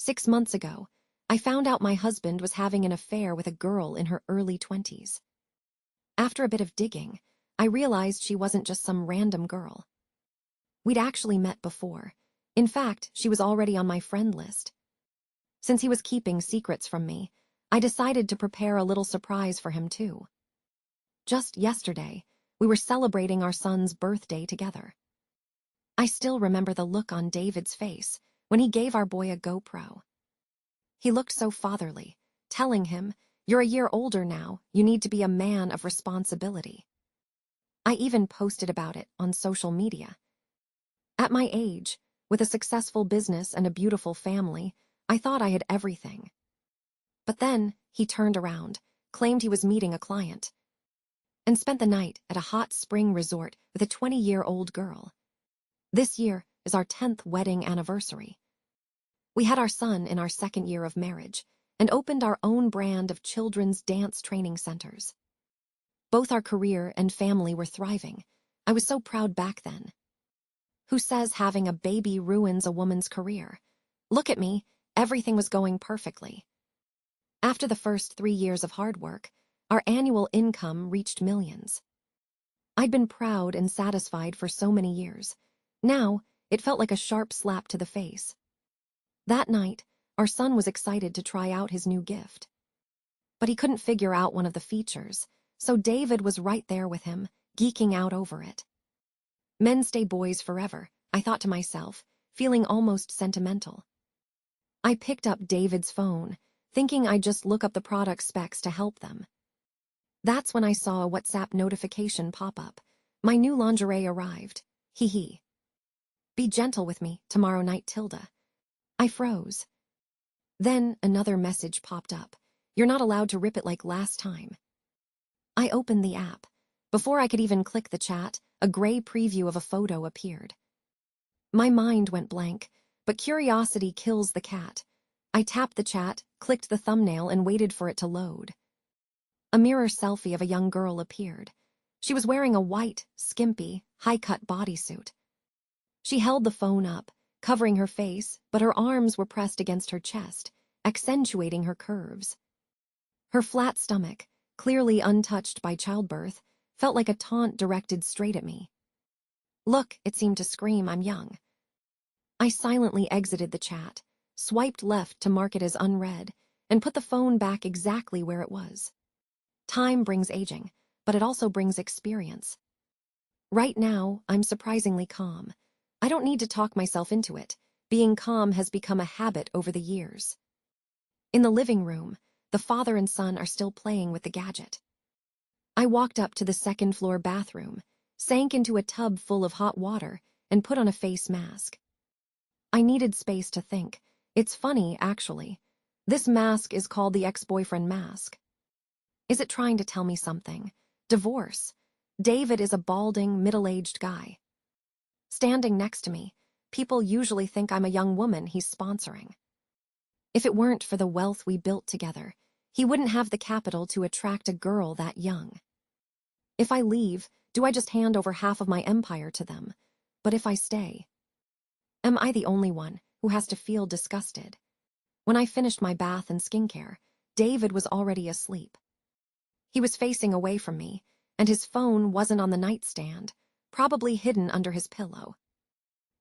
6 months ago, I found out my husband was having an affair with a girl in her early 20s. After a bit of digging, I realized she wasn't just some random girl. We'd actually met before. In fact, she was already on my friend list. Since he was keeping secrets from me, I decided to prepare a little surprise for him too. Just yesterday, we were celebrating our son's birthday together. I still remember the look on David's face when he gave our boy a GoPro. He looked so fatherly, telling him, "You're a year older now, you need to be a man of responsibility." I even posted about it on social media. At my age, with a successful business and a beautiful family, I thought I had everything. But then he turned around, claimed he was meeting a client, and spent the night at a hot spring resort with a 20-year-old girl. This year is our 10th wedding anniversary. We had our son in our 2nd year of marriage and opened our own brand of children's dance training centers. Both our career and family were thriving. I was so proud back then. Who says having a baby ruins a woman's career? Look at me, everything was going perfectly. After the first 3 years of hard work, our annual income reached millions. I'd been proud and satisfied for so many years. Now, it felt like a sharp slap to the face. That night, our son was excited to try out his new gift. But he couldn't figure out one of the features, so David was right there with him, geeking out over it. Men stay boys forever, I thought to myself, feeling almost sentimental. I picked up David's phone, thinking I'd just look up the product specs to help them. That's when I saw a WhatsApp notification pop up. My new lingerie arrived. Hee hee. Be gentle with me, tomorrow night, Tilda. I froze. Then another message popped up. You're not allowed to rip it like last time. I opened the app. Before I could even click the chat, a gray preview of a photo appeared. My mind went blank, but curiosity kills the cat. I tapped the chat, clicked the thumbnail, and waited for it to load. A mirror selfie of a young girl appeared. She was wearing a white, skimpy, high-cut bodysuit. She held the phone up, covering her face, but her arms were pressed against her chest, accentuating her curves. Her flat stomach, clearly untouched by childbirth, felt like a taunt directed straight at me. Look, it seemed to scream, I'm young. I silently exited the chat, swiped left to mark it as unread, and put the phone back exactly where it was. Time brings aging, but it also brings experience. Right now, I'm surprisingly calm. I don't need to talk myself into it. Being calm has become a habit over the years. In the living room, the father and son are still playing with the gadget. I walked up to the 2nd-floor bathroom, sank into a tub full of hot water, and put on a face mask. I needed space to think. It's funny, actually. This mask is called the ex-boyfriend mask. Is it trying to tell me something? Divorce. David is a balding, middle-aged guy. Standing next to me, people usually think I'm a young woman he's sponsoring. If it weren't for the wealth we built together, he wouldn't have the capital to attract a girl that young. If I leave, do I just hand over half of my empire to them? But if I stay, am I the only one who has to feel disgusted? When I finished my bath and skincare, David was already asleep. He was facing away from me, and his phone wasn't on the nightstand, probably hidden under his pillow.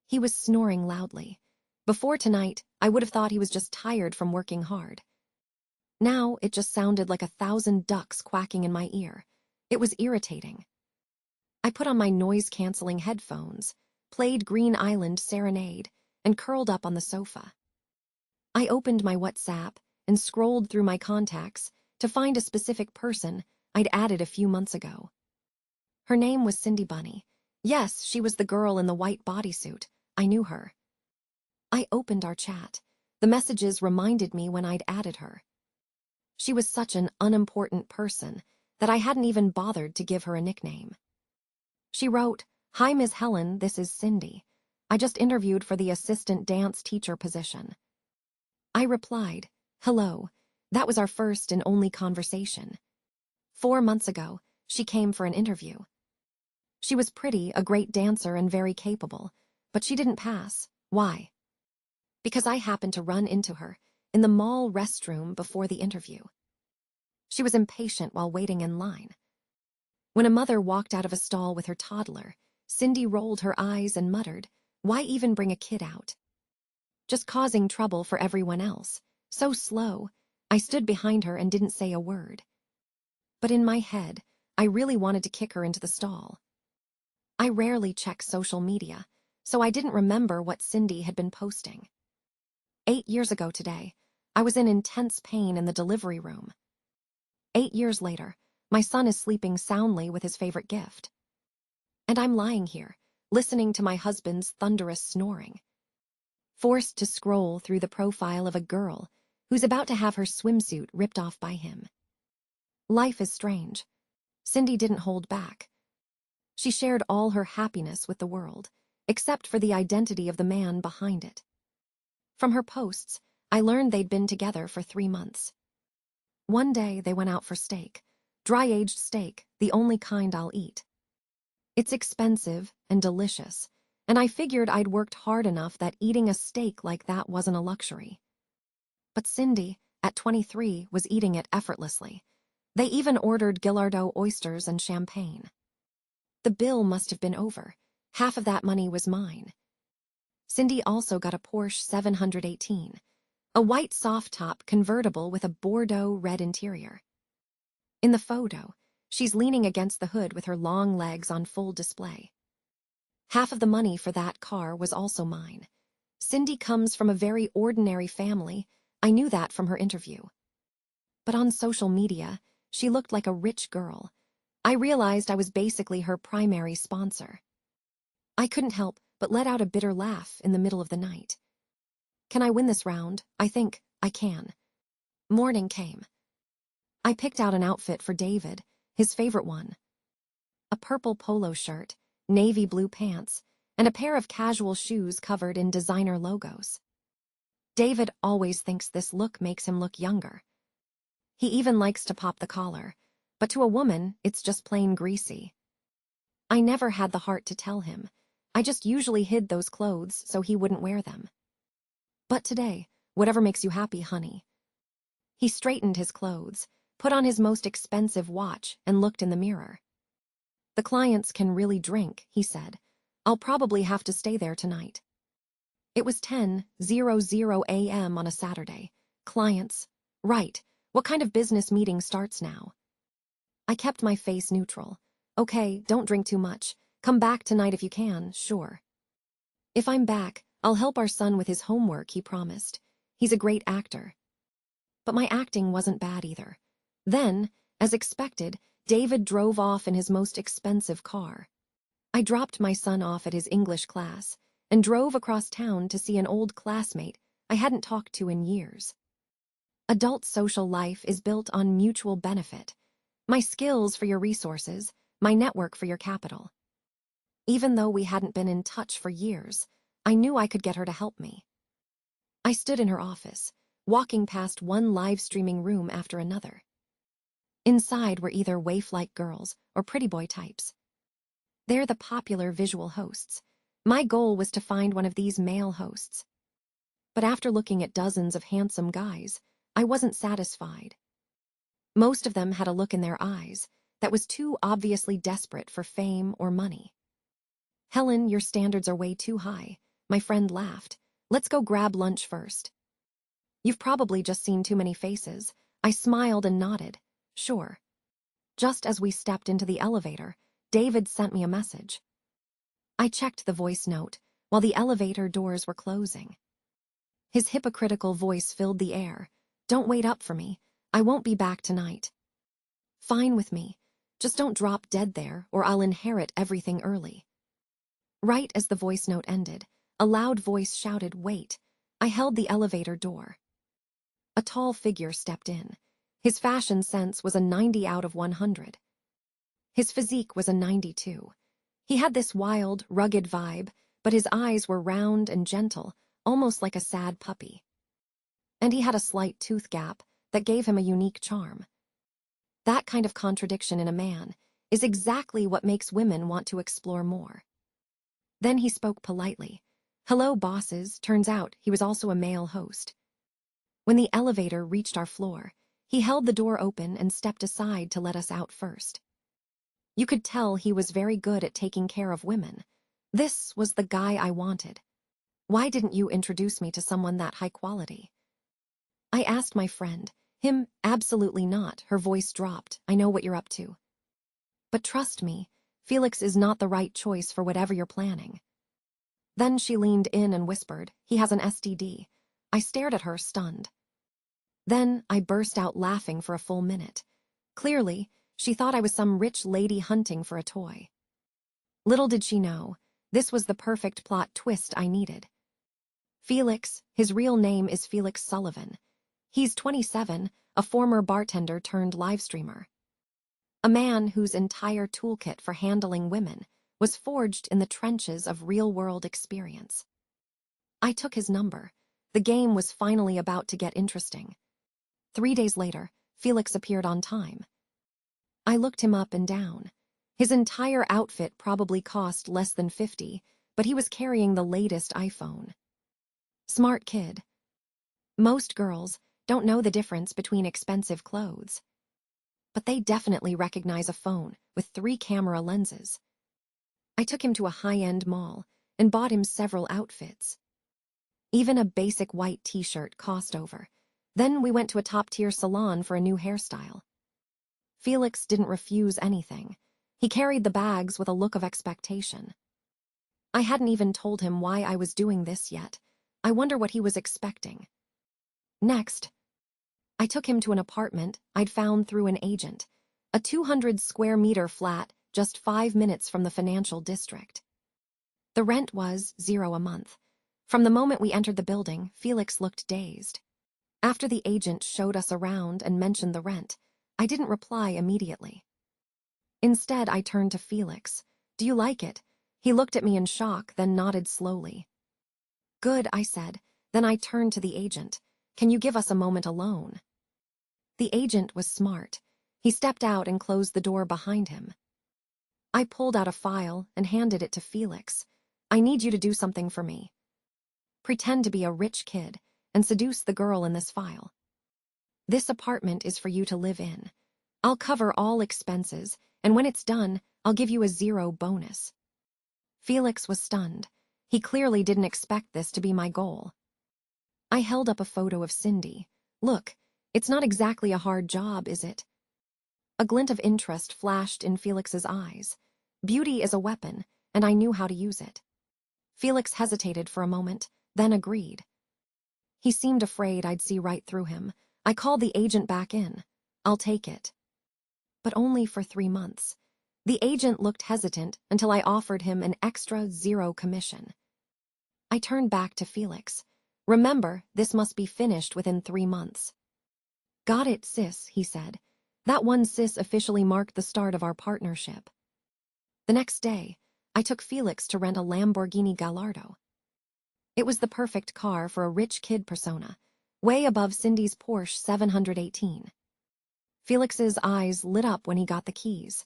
He was snoring loudly. Before tonight, I would have thought he was just tired from working hard. Now, it just sounded like 1,000 ducks quacking in my ear. It was irritating. I put on my noise-canceling headphones, played Green Island Serenade, and curled up on the sofa. I opened my WhatsApp and scrolled through my contacts to find a specific person I'd added a few months ago. Her name was Cindy Bunny. Yes, she was the girl in the white bodysuit. I knew her. I opened our chat. The messages reminded me when I'd added her. She was such an unimportant person that I hadn't even bothered to give her a nickname. She wrote, "Hi, Ms. Helen, this is Cindy. I just interviewed for the assistant dance teacher position." I replied, "Hello." That was our first and only conversation. 4 months ago, she came for an interview. She was pretty, a great dancer, and very capable, but she didn't pass. Why? because I happened to run into her in the mall restroom before the interview. She was impatient while waiting in line. When a mother walked out of a stall with her toddler, Cindy rolled her eyes and muttered, "Why even bring a kid out? Just causing trouble for everyone else. So slow." I stood behind her and didn't say a word. But in my head, I really wanted to kick her into the stall. I rarely check social media, so I didn't remember what Cindy had been posting. 8 years ago today, I was in intense pain in the delivery room. 8 years later, my son is sleeping soundly with his favorite gift. And I'm lying here, listening to my husband's thunderous snoring. Forced to scroll through the profile of a girl who's about to have her swimsuit ripped off by him. Life is strange. Cindy didn't hold back. She shared all her happiness with the world, except for the identity of the man behind it. From her posts, I learned they'd been together for 3 months. One day they went out for steak, dry-aged steak, the only kind I'll eat. It's expensive and delicious, and I figured I'd worked hard enough that eating a steak like that wasn't a luxury. But Cindy, at 23, was eating it effortlessly. They even ordered Gillardeau oysters and champagne. The bill must have been over. Half of that money was mine. Cindy also got a Porsche 718, a white soft-top convertible with a Bordeaux red interior. In the photo, she's leaning against the hood with her long legs on full display. Half of the money for that car was also mine. Cindy comes from a very ordinary family. I knew that from her interview. But on social media, she looked like a rich girl. I realized I was basically her primary sponsor. I couldn't help but let out a bitter laugh in the middle of the night. Can I win this round? I think I can. Morning came. I picked out an outfit for David, his favorite one. A purple polo shirt, navy blue pants, and a pair of casual shoes covered in designer logos. David always thinks this look makes him look younger. He even likes to pop the collar, but to a woman, it's just plain greasy. I never had the heart to tell him. I just usually hid those clothes so he wouldn't wear them. But today, whatever makes you happy, honey. He straightened his clothes, put on his most expensive watch, and looked in the mirror. The clients can really drink, he said. I'll probably have to stay there tonight. It was 10:00 a.m. on a Saturday. Clients. Right. What kind of business meeting starts now? I kept my face neutral. Okay, don't drink too much. Come back tonight if you can, sure. If I'm back, I'll help our son with his homework, he promised. He's a great actor. But my acting wasn't bad either. Then, as expected, David drove off in his most expensive car. I dropped my son off at his English class and drove across town to see an old classmate I hadn't talked to in years. Adult social life is built on mutual benefit. My skills for your resources, my network for your capital. Even though we hadn't been in touch for years, I knew I could get her to help me. I stood in her office, walking past one live-streaming room after another. Inside were either waif-like girls or pretty boy types. They're the popular visual hosts. My goal was to find one of these male hosts. But after looking at dozens of handsome guys, I wasn't satisfied. Most of them had a look in their eyes that was too obviously desperate for fame or money. Helen, your standards are way too high, my friend laughed. Let's go grab lunch first. You've probably just seen too many faces. I smiled and nodded. Sure. Just as we stepped into the elevator, David sent me a message. I checked the voice note while the elevator doors were closing. His hypocritical voice filled the air. Don't wait up for me. I won't be back tonight. Fine with me. Just don't drop dead there or I'll inherit everything early. Right as the voice note ended, a loud voice shouted, "Wait." I held the elevator door. A tall figure stepped in. His fashion sense was a 90 out of 100. His physique was a 92. He had this wild, rugged vibe, but his eyes were round and gentle, almost like a sad puppy. And he had a slight tooth gap that gave him a unique charm. That kind of contradiction in a man is exactly what makes women want to explore more. Then he spoke politely. Hello, bosses. Turns out he was also a male host. When the elevator reached our floor, he held the door open and stepped aside to let us out first. You could tell he was very good at taking care of women. This was the guy I wanted. Why didn't you introduce me to someone that high quality? I asked my friend. Him, absolutely not. Her voice dropped. I know what you're up to. But trust me, Felix is not the right choice for whatever you're planning. Then she leaned in and whispered, he has an STD. I stared at her, stunned. Then I burst out laughing for a full minute. Clearly, she thought I was some rich lady hunting for a toy. Little did she know, this was the perfect plot twist I needed. Felix, his real name is Felix Sullivan. He's 27, a former bartender turned live streamer. A man whose entire toolkit for handling women was forged in the trenches of real-world experience. I took his number. The game was finally about to get interesting. 3 days later, Felix appeared on time. I looked him up and down. His entire outfit probably cost less than $50, but he was carrying the latest iPhone. Smart kid. Most girls don't know the difference between expensive clothes. But they definitely recognize a phone with 3 camera lenses. I took him to a high-end mall and bought him several outfits. Even a basic white t-shirt cost over. Then we went to a top-tier salon for a new hairstyle. Felix didn't refuse anything. He carried the bags with a look of expectation. I hadn't even told him why I was doing this yet. I wonder what he was expecting. Next, I took him to an apartment I'd found through an agent, a 200-square-meter flat just 5 minutes from the financial district. The rent was $0 a month. From the moment we entered the building, Felix looked dazed. After the agent showed us around and mentioned the rent, I didn't reply immediately. Instead, I turned to Felix. Do you like it? He looked at me in shock, then nodded slowly. Good, I said. Then I turned to the agent. Can you give us a moment alone? The agent was smart. He stepped out and closed the door behind him. I pulled out a file and handed it to Felix. I need you to do something for me. Pretend to be a rich kid and seduce the girl in this file. This apartment is for you to live in. I'll cover all expenses, and when it's done, I'll give you a $0 bonus. Felix was stunned. He clearly didn't expect this to be my goal. I held up a photo of Cindy. Look, it's not exactly a hard job, is it? A glint of interest flashed in Felix's eyes. Beauty is a weapon, and I knew how to use it. Felix hesitated for a moment, then agreed. He seemed afraid I'd see right through him. I called the agent back in. I'll take it. But only for 3 months. The agent looked hesitant until I offered him an extra $0 commission. I turned back to Felix. Remember, this must be finished within 3 months. Got it, sis, he said. That one sis officially marked the start of our partnership. The next day, I took Felix to rent a Lamborghini Gallardo. It was the perfect car for a rich kid persona, way above Cindy's Porsche 718. Felix's eyes lit up when he got the keys.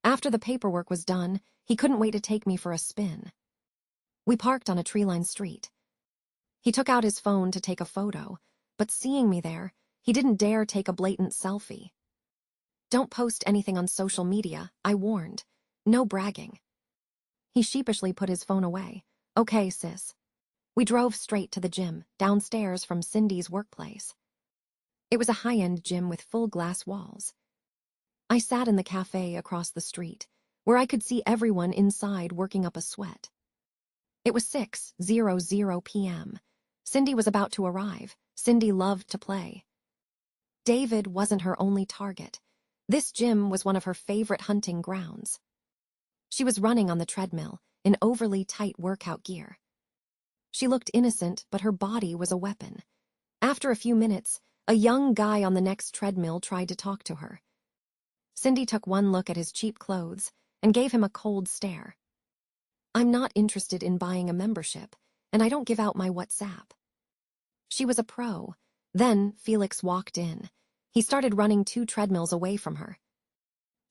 After the paperwork was done, he couldn't wait to take me for a spin. We parked on a tree-lined street. He took out his phone to take a photo, but seeing me there, he didn't dare take a blatant selfie. Don't post anything on social media, I warned. No bragging. He sheepishly put his phone away. Okay, sis. We drove straight to the gym, downstairs from Cindy's workplace. It was a high-end gym with full glass walls. I sat in the cafe across the street, where I could see everyone inside working up a sweat. It was 6:00 p.m. Cindy was about to arrive. Cindy loved to play. David wasn't her only target. This gym was one of her favorite hunting grounds. She was running on the treadmill, in overly tight workout gear. She looked innocent, but her body was a weapon. After a few minutes, a young guy on the next treadmill tried to talk to her. Cindy took one look at his cheap clothes and gave him a cold stare. I'm not interested in buying a membership, and I don't give out my WhatsApp. She was a pro. Then Felix walked in. He started running 2 treadmills away from her.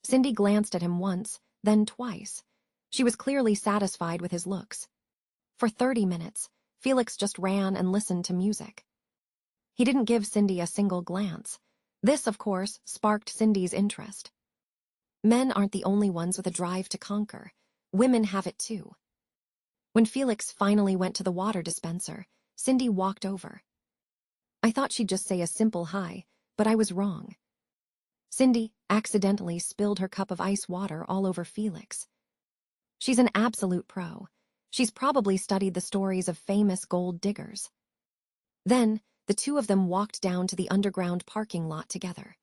Cindy glanced at him once, then twice. She was clearly satisfied with his looks. For 30 minutes, Felix just ran and listened to music. He didn't give Cindy a single glance. This, of course, sparked Cindy's interest. Men aren't the only ones with a drive to conquer. Women have it too. When Felix finally went to the water dispenser, Cindy walked over. I thought she'd just say a simple hi, but I was wrong. Cindy accidentally spilled her cup of ice water all over Felix. She's an absolute pro. She's probably studied the stories of famous gold diggers. Then, the two of them walked down to the underground parking lot together.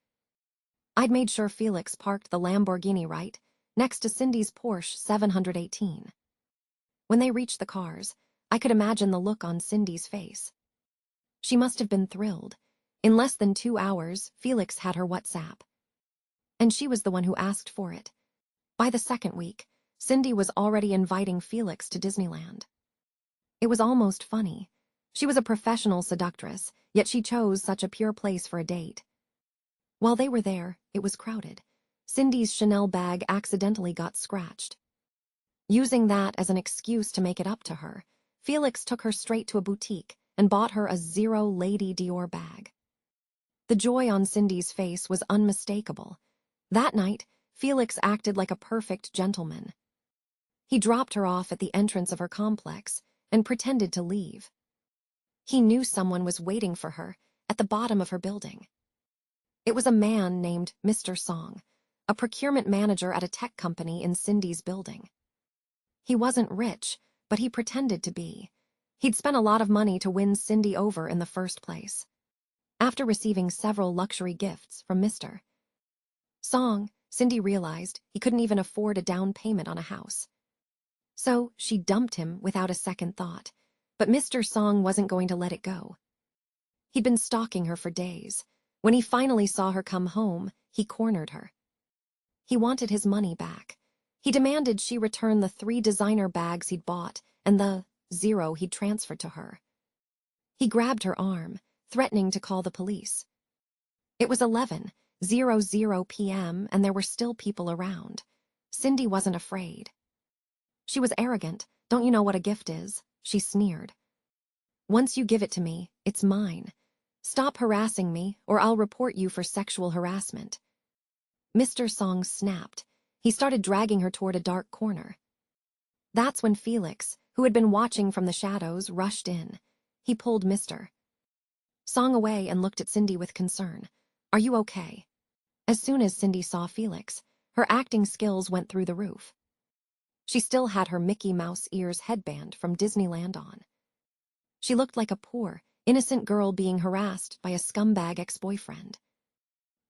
I'd made sure Felix parked the Lamborghini right next to Cindy's Porsche 718. When they reached the cars, I could imagine the look on Cindy's face. She must have been thrilled. In less than 2 hours, Felix had her WhatsApp. And she was the one who asked for it. By the second week, Cindy was already inviting Felix to Disneyland. It was almost funny. She was a professional seductress, yet she chose such a pure place for a date. While they were there, it was crowded. Cindy's Chanel bag accidentally got scratched. Using that as an excuse to make it up to her, Felix took her straight to a boutique and bought her a Zero Lady Dior bag. The joy on Cindy's face was unmistakable. That night, Felix acted like a perfect gentleman. He dropped her off at the entrance of her complex and pretended to leave. He knew someone was waiting for her at the bottom of her building. It was a man named Mr. Song, a procurement manager at a tech company in Cindy's building. He wasn't rich, but he pretended to be. He'd spent a lot of money to win Cindy over in the first place. After receiving several luxury gifts from Mr. Song, Cindy realized he couldn't even afford a down payment on a house. So she dumped him without a second thought, but Mr. Song wasn't going to let it go. He'd been stalking her for days. When he finally saw her come home, he cornered her. He wanted his money back. He demanded she return the 3 designer bags he'd bought and the zero he'd transferred to her. He grabbed her arm, threatening to call the police. It was 11:00 p.m. and there were still people around. Cindy wasn't afraid. She was arrogant. Don't you know what a gift is? She sneered. Once you give it to me, it's mine. Stop harassing me, or I'll report you for sexual harassment. Mr. Song snapped. He started dragging her toward a dark corner. That's when Felix, who had been watching from the shadows, rushed in. He pulled Mr. Song away and looked at Cindy with concern. Are you okay? As soon as Cindy saw Felix, her acting skills went through the roof. She still had her Mickey Mouse ears headband from Disneyland on. She looked like a poor, innocent girl being harassed by a scumbag ex-boyfriend.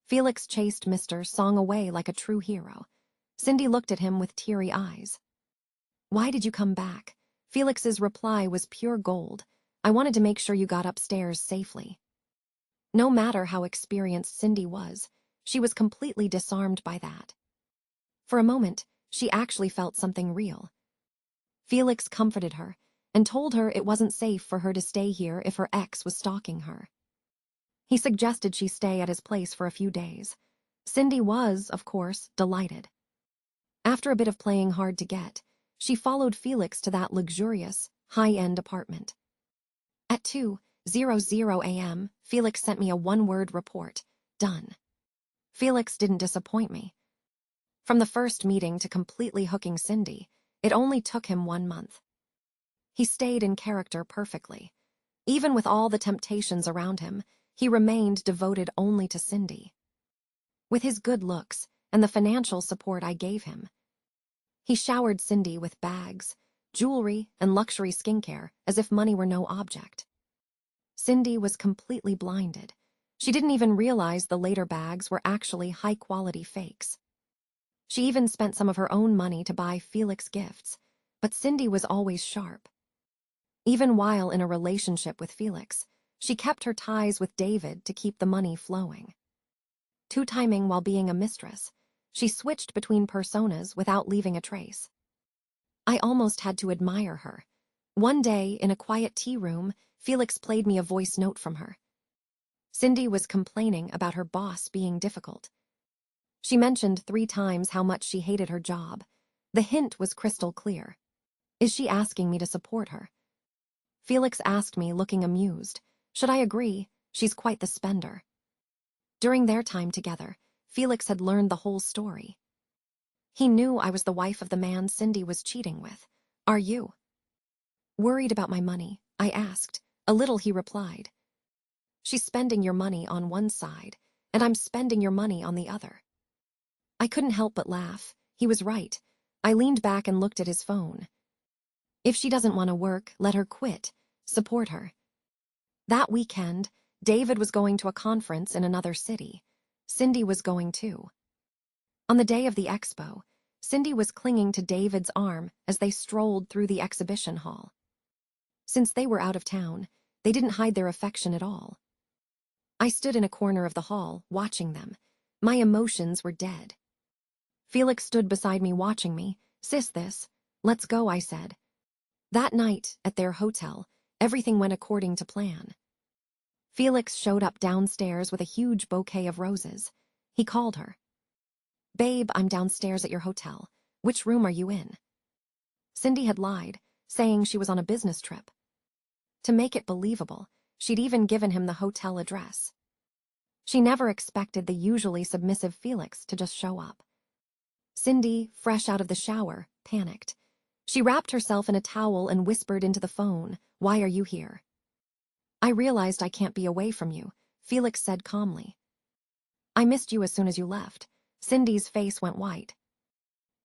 Felix chased Mr. Song away like a true hero. Cindy looked at him with teary eyes. Why did you come back? Felix's reply was pure gold. I wanted to make sure you got upstairs safely. No matter how experienced Cindy was, she was completely disarmed by that. For a moment, she actually felt something real. Felix comforted her and told her it wasn't safe for her to stay here if her ex was stalking her. He suggested she stay at his place for a few days. Cindy was, of course, delighted. After a bit of playing hard to get, she followed Felix to that luxurious, high-end apartment. At 2:00 a.m., Felix sent me a one-word report. Done. Felix didn't disappoint me. From the first meeting to completely hooking Cindy, it only took him 1 month. He stayed in character perfectly. Even with all the temptations around him, he remained devoted only to Cindy. With his good looks and the financial support I gave him, he showered Cindy with bags, jewelry, and luxury skincare as if money were no object. Cindy was completely blinded. She didn't even realize the later bags were actually high-quality fakes. She even spent some of her own money to buy Felix gifts, but Cindy was always sharp. Even while in a relationship with Felix, she kept her ties with David to keep the money flowing. Two-timing while being a mistress, she switched between personas without leaving a trace. I almost had to admire her. One day, in a quiet tea room, Felix played me a voice note from her. Cindy was complaining about her boss being difficult. She mentioned 3 times how much she hated her job. The hint was crystal clear. Is she asking me to support her? Felix asked me, looking amused. Should I agree? She's quite the spender. During their time together, Felix had learned the whole story. He knew I was the wife of the man Cindy was cheating with. Are you worried about my money? I asked. A little, he replied. She's spending your money on one side, and I'm spending your money on the other. I couldn't help but laugh. He was right. I leaned back and looked at his phone. If she doesn't want to work, let her quit. Support her. That weekend, David was going to a conference in another city. Cindy was going too. On the day of the expo, Cindy was clinging to David's arm as they strolled through the exhibition hall. Since they were out of town, they didn't hide their affection at all. I stood in a corner of the hall, watching them. My emotions were dead. Felix stood beside me watching me. Sis, this. Let's go, I said. That night, at their hotel, everything went according to plan. Felix showed up downstairs with a huge bouquet of roses. He called her. Babe, I'm downstairs at your hotel. Which room are you in? Cindy had lied, saying she was on a business trip. To make it believable, she'd even given him the hotel address. She never expected the usually submissive Felix to just show up. Cindy, fresh out of the shower, panicked. She wrapped herself in a towel and whispered into the phone, Why are you here? I realized I can't be away from you, Felix said calmly. I missed you as soon as you left. Cindy's face went white.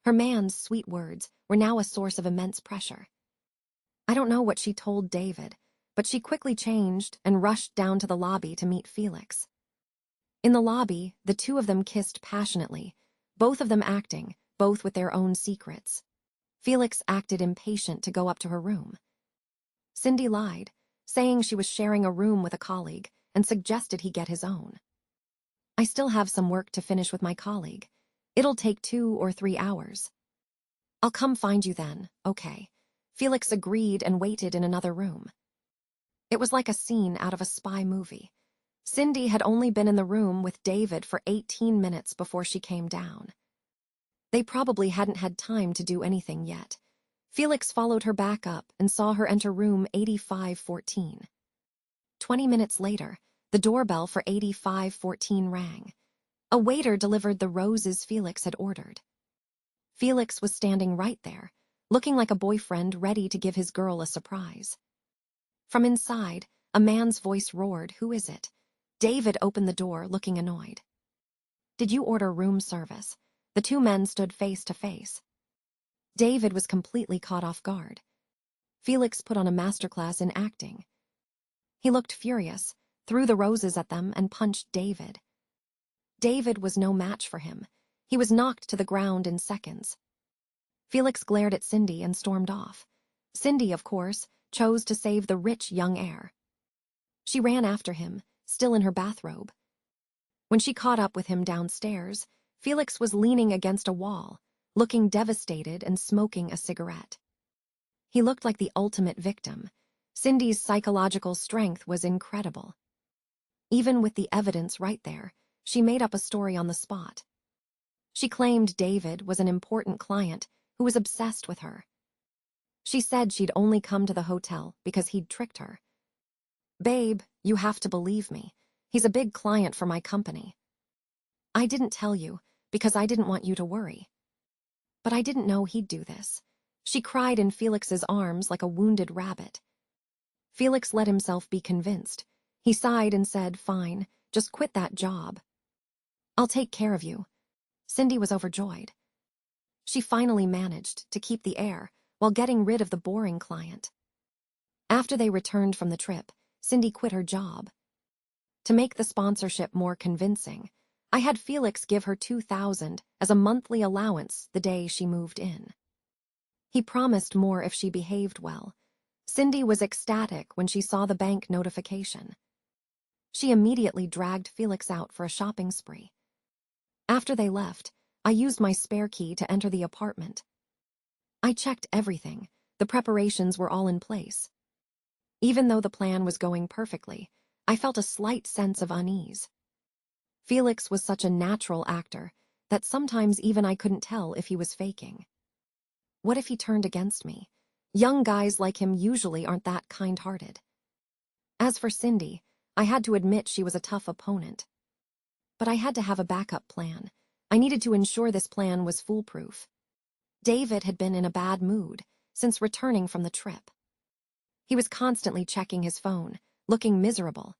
Her man's sweet words were now a source of immense pressure. I don't know what she told David, but she quickly changed and rushed down to the lobby to meet Felix. In the lobby, the two of them kissed passionately, both of them acting, both with their own secrets. Felix acted impatient to go up to her room. Cindy lied, saying she was sharing a room with a colleague, and suggested he get his own. I still have some work to finish with my colleague. It'll take 2 or 3 hours. I'll come find you then, okay. Felix agreed and waited in another room. It was like a scene out of a spy movie. Cindy had only been in the room with David for 18 minutes before she came down. They probably hadn't had time to do anything yet. Felix followed her back up and saw her enter room 8514. 20 minutes later, the doorbell for 8514 rang. A waiter delivered the roses Felix had ordered. Felix was standing right there, looking like a boyfriend ready to give his girl a surprise. From inside, a man's voice roared, Who is it? David opened the door, looking annoyed. Did you order room service? The two men stood face to face. David was completely caught off guard. Felix put on a masterclass in acting. He looked furious, threw the roses at them, and punched David. David was no match for him. He was knocked to the ground in seconds. Felix glared at Cindy and stormed off. Cindy, of course, chose to save the rich young heir. She ran after him, still in her bathrobe. When she caught up with him downstairs, Felix was leaning against a wall, looking devastated and smoking a cigarette. He looked like the ultimate victim. Cindy's psychological strength was incredible. Even with the evidence right there, she made up a story on the spot. She claimed David was an important client who was obsessed with her. She said she'd only come to the hotel because he'd tricked her. Babe, you have to believe me. He's a big client for my company. I didn't tell you because I didn't want you to worry. But I didn't know he'd do this. She cried in Felix's arms like a wounded rabbit. Felix let himself be convinced. He sighed and said, Fine, just quit that job. I'll take care of you. Cindy was overjoyed. She finally managed to keep the air while getting rid of the boring client. After they returned from the trip, Cindy quit her job. To make the sponsorship more convincing, I had Felix give her $2,000 as a monthly allowance the day she moved in. He promised more if she behaved well. Cindy was ecstatic when she saw the bank notification. She immediately dragged Felix out for a shopping spree. After they left, I used my spare key to enter the apartment. I checked everything. The preparations were all in place. Even though the plan was going perfectly, I felt a slight sense of unease. Felix was such a natural actor that sometimes even I couldn't tell if he was faking. What if he turned against me? Young guys like him usually aren't that kind-hearted. As for Cindy, I had to admit she was a tough opponent. But I had to have a backup plan. I needed to ensure this plan was foolproof. David had been in a bad mood since returning from the trip. He was constantly checking his phone, looking miserable.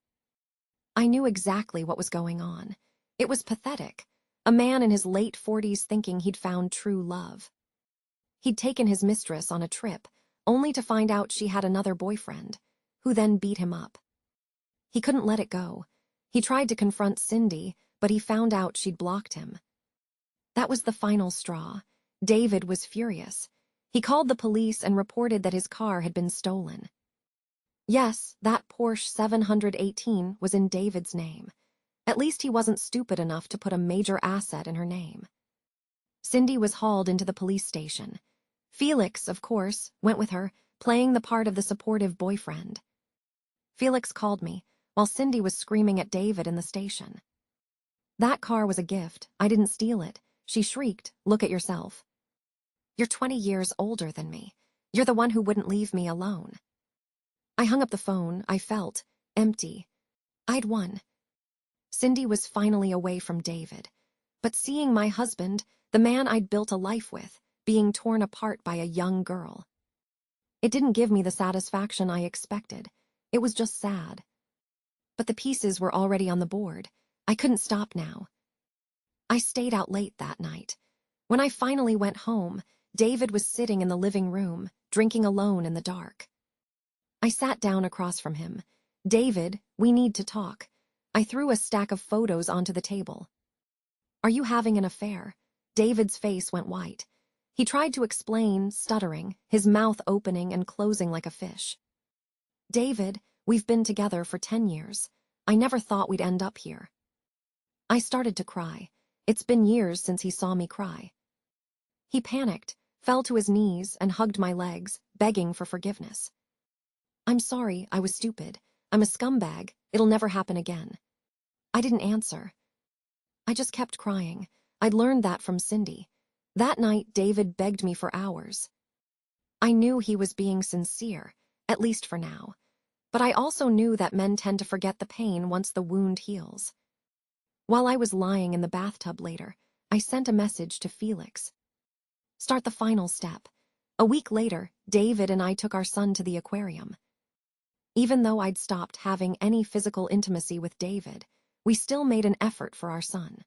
I knew exactly what was going on. It was pathetic. A man in his late 40s thinking he'd found true love. He'd taken his mistress on a trip, only to find out she had another boyfriend, who then beat him up. He couldn't let it go. He tried to confront Cindy, but he found out she'd blocked him. That was the final straw. David was furious. He called the police and reported that his car had been stolen. Yes, that Porsche 718 was in David's name. At least he wasn't stupid enough to put a major asset in her name. Cindy was hauled into the police station. Felix, of course, went with her, playing the part of the supportive boyfriend. Felix called me, while Cindy was screaming at David in the station. "That car was a gift. I didn't steal it," she shrieked. "Look at yourself. You're 20 years older than me. You're the one who wouldn't leave me alone." I hung up the phone. I felt empty. I'd won. Cindy was finally away from David. But seeing my husband, the man I'd built a life with, being torn apart by a young girl. It didn't give me the satisfaction I expected. It was just sad. But the pieces were already on the board. I couldn't stop now. I stayed out late that night. When I finally went home, David was sitting in the living room, drinking alone in the dark. I sat down across from him. "David, we need to talk." I threw a stack of photos onto the table. "Are you having an affair?" David's face went white. He tried to explain, stuttering, his mouth opening and closing like a fish. "David, we've been together for 10 years. I never thought we'd end up here." I started to cry. It's been years since he saw me cry. He panicked, fell to his knees, and hugged my legs, begging for forgiveness. "I'm sorry, I was stupid. I'm a scumbag. It'll never happen again." I didn't answer. I just kept crying. I'd learned that from Cindy. That night, David begged me for hours. I knew he was being sincere, at least for now. But I also knew that men tend to forget the pain once the wound heals. While I was lying in the bathtub later, I sent a message to Felix. "Start the final step." A week later, David and I took our son to the aquarium. Even though I'd stopped having any physical intimacy with David, we still made an effort for our son.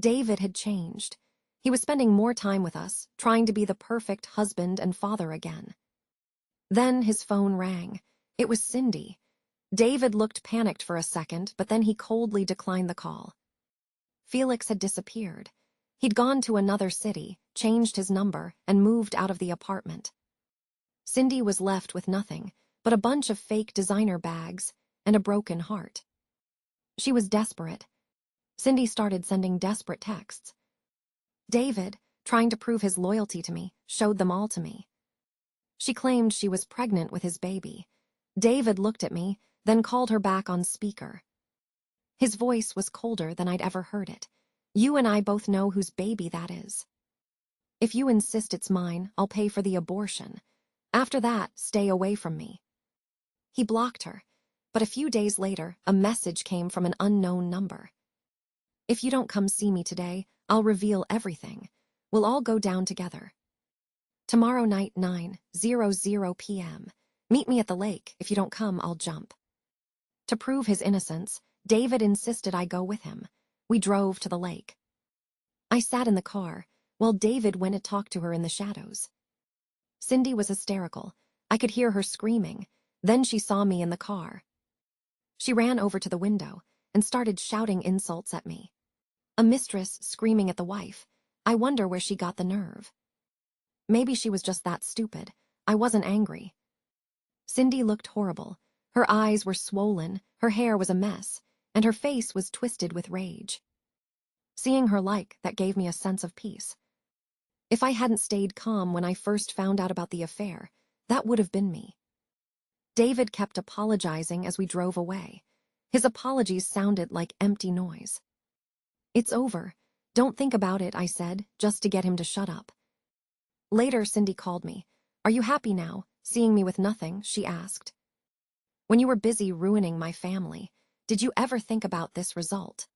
David had changed. He was spending more time with us, trying to be the perfect husband and father again. Then his phone rang. It was Cindy. David looked panicked for a second, but then he coldly declined the call. Felix had disappeared. He'd gone to another city, changed his number, and moved out of the apartment. Cindy was left with nothing but a bunch of fake designer bags and a broken heart. She was desperate. Cindy started sending desperate texts. David, trying to prove his loyalty to me, showed them all to me. She claimed she was pregnant with his baby. David looked at me, then called her back on speaker. His voice was colder than I'd ever heard it. "You and I both know whose baby that is. If you insist it's mine, I'll pay for the abortion. After that, stay away from me." He blocked her, but a few days later, a message came from an unknown number. "If you don't come see me today, I'll reveal everything. We'll all go down together. Tomorrow night, 9:00 p.m. Meet me at the lake. If you don't come, I'll jump." To prove his innocence, David insisted I go with him. We drove to the lake. I sat in the car, while David went and talked to her in the shadows. Cindy was hysterical. I could hear her screaming. Then she saw me in the car. She ran over to the window and started shouting insults at me. A mistress screaming at the wife. I wonder where she got the nerve. Maybe she was just that stupid. I wasn't angry. Cindy looked horrible. Her eyes were swollen, her hair was a mess, and her face was twisted with rage. Seeing her like that gave me a sense of peace. If I hadn't stayed calm when I first found out about the affair, that would have been me. David kept apologizing as we drove away. His apologies sounded like empty noise. "It's over. Don't think about it," I said, just to get him to shut up. Later, Cindy called me. Are you happy now, seeing me with nothing? She asked. When you were busy ruining my family, did you ever think about this result?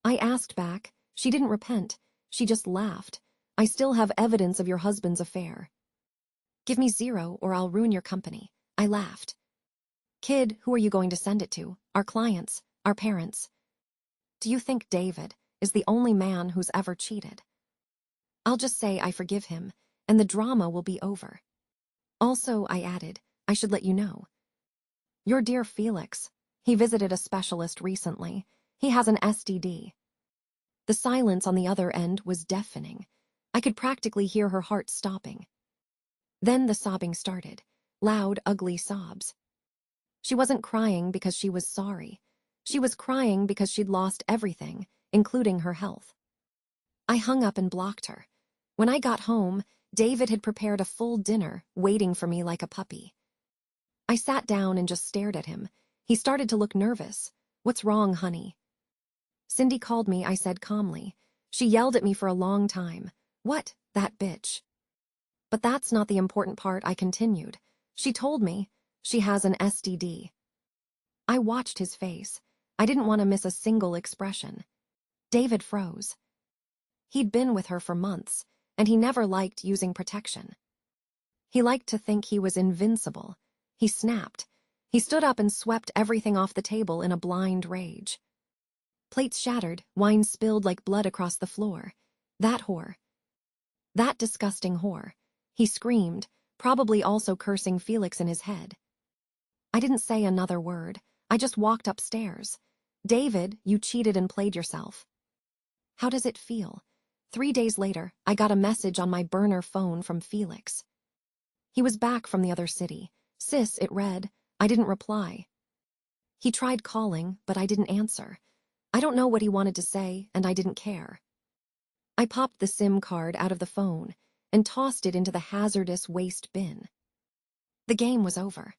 I asked back. She didn't repent. She just laughed. I still have evidence of your husband's affair. Give me 0 or I'll ruin your company. I laughed. Kid, who are you going to send it to? Our clients, our parents. Do you think David is the only man who's ever cheated? I'll just say I forgive him, and the drama will be over. Also, I added, I should let you know. Your dear Felix. He visited a specialist recently. He has an STD. The silence on the other end was deafening. I could practically hear her heart stopping. Then the sobbing started. Loud, ugly sobs. She wasn't crying because she was sorry. She was crying because she'd lost everything, including her health. I hung up and blocked her. When I got home, David had prepared a full dinner, waiting for me like a puppy. I sat down and just stared at him. He started to look nervous. What's wrong, honey? Cindy called me, I said calmly. She yelled at me for a long time. What, that bitch? But that's not the important part, I continued. She told me she has an STD. I watched his face. I didn't want to miss a single expression. David froze. He'd been with her for months, and he never liked using protection. He liked to think he was invincible. He snapped. He stood up and swept everything off the table in a blind rage. Plates shattered, wine spilled like blood across the floor. That whore. That disgusting whore. He screamed, probably also cursing Felix in his head. I didn't say another word. I just walked upstairs. David, you cheated and played yourself. How does it feel? 3 days later, I got a message on my burner phone from Felix. He was back from the other city. Sis, it read. I didn't reply. He tried calling, but I didn't answer. I don't know what he wanted to say, and I didn't care. I popped the SIM card out of the phone and tossed it into the hazardous waste bin. The game was over.